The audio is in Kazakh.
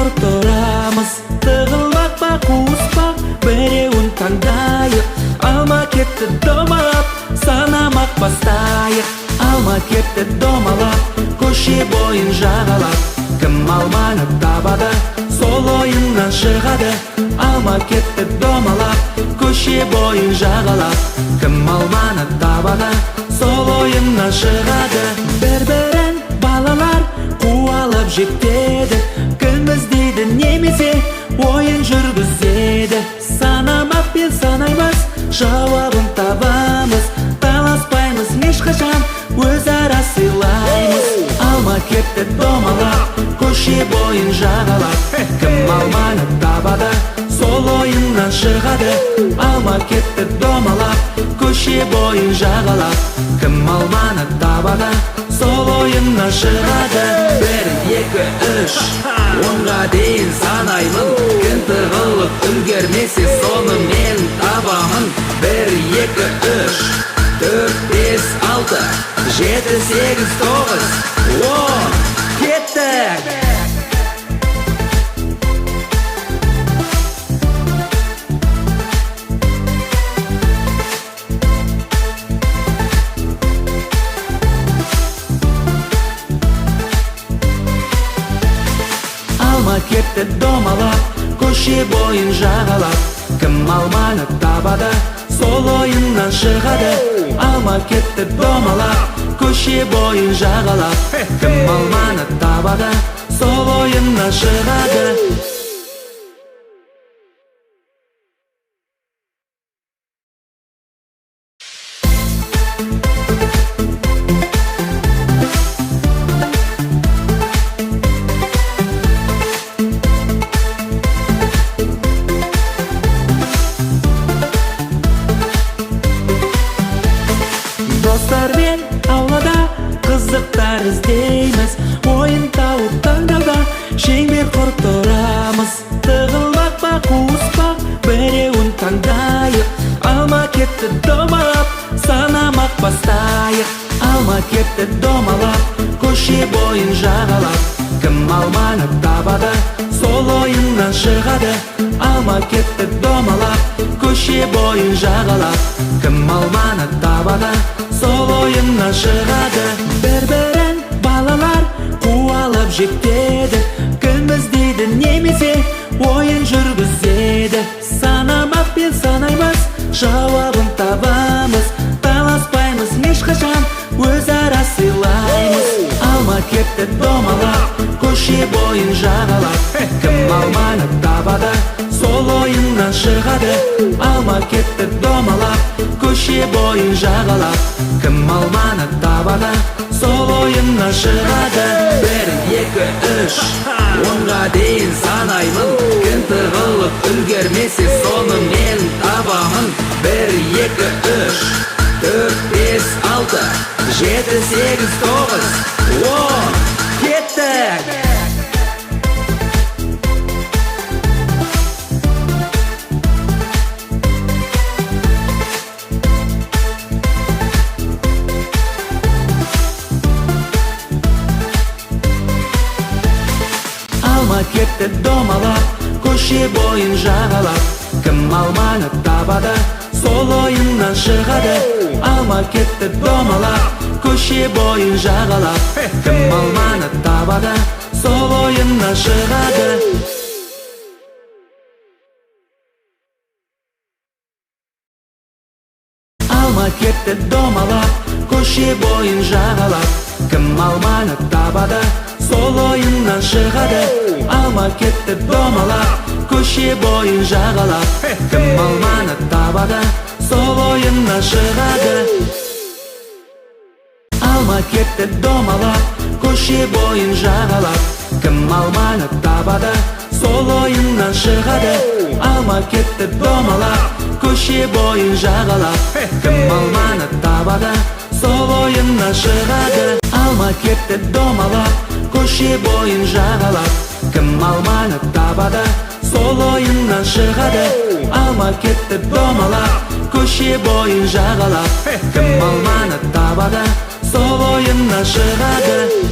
құртырамыз. Тығылмақ па қуыспақ, біреуін таңдайық. Алма кетті домалап, санамақ бастайық. Алма кетті домалап, көше бойын жағалап. Кім алманы табады, сол ойыннан шығады. Алма кетті домалап, көше бойын жағалап. Кім алманы табады, сол ойыннан шығады. Бір-бірін балалар қуалап жектеді. Кім іздейді немесе ойын жүргізеді. Санамақ пен санаймыз, жауабын табамыз. Таласпаймыз ешқашан, өзара сыйлаймыз. Алма кетті домалап, көше бойын жағалап. Кім алманы табады, сол ойыннан шығады. Алма кетті домалап, көше бойын жағалап. Кім алманы табады, сол ойыннан шығады. 1, 2, 3, 10-ға дейін санаймын. Кім тығылып үлгермесе, соны мен табамын. 1, 2, 3, 4, 5, 6, 7, 8, 9, 10. Кеттік! Алма кетті домалап, көше бойын жағалап. Кім алманы табады, сол ойыннан шығады. Алма кетті домалап, көше бойын жағалап. Кім алманы табады, сол ойыннан шығады. Достармен аулада қызықтар іздейміз. Ойын тауып таңдауда шеңбер құртырамыз. Тығылмақ па қуыспақ, біреуін таңдайық. Алма кетті домалап, санамақ бастайық. Алма кетті домалап, көше бойын жағалап. Кім алманы табады, сол ойыннан шығады. Алма кетті домалап, көше бойын жағалап. Кім алманы табады, сол ойыннан шығады. Бір-бірін балалар қуалап жектеді. Кім іздейді немесе ойын жүргізеді. Санамақ пен санаймыз, жауабын табамыз. Таласпаймыз ешқашан, өзара сыйлаймыз. Алма кетті домалап, көше бойын жағалап. Кім алманы табады, сол ойыннан шығады. Алма кетті домалап, көше бойын жағалап. Кім алманы табады, сол ойыннан шығады. 1, 2, 3, 10-ға дейін санаймын. Кім тығылып үлгермесе, соны мен табамын. 1, 2, 3, 4, 5, 6, 7, 8, 9, 10. Кеттік! Алма кетті домалап, көше бойын жағалап. Кім алманы табады, сол ойыннан шығады. Алма кетті домалап, көше бойын жағалап. Кім алманы табады, сол ойыннан шығады. Алма кетті домалап, көше бойын жағалап. Кім алманы табады, сол ойыннан шығады. Алма кетті домалап, көше бойын жағалап. Кім алманы табады, сол ойыннан шығады. Алма кетті домалап, көше бойын жағалап. Кім алманы табады, сол ойыннан шығады. Алма кетті домалап, көше бойын жағалап. Кім алманы табады, сол ойыннан шығады. Алма кетті домалап, көше бойын жағалап. Кім алманы табады, сол ойыннан шығады. Алма кетті домалап, көше бойын жағалап. Кім алманы табады, сол ойыннан шығады.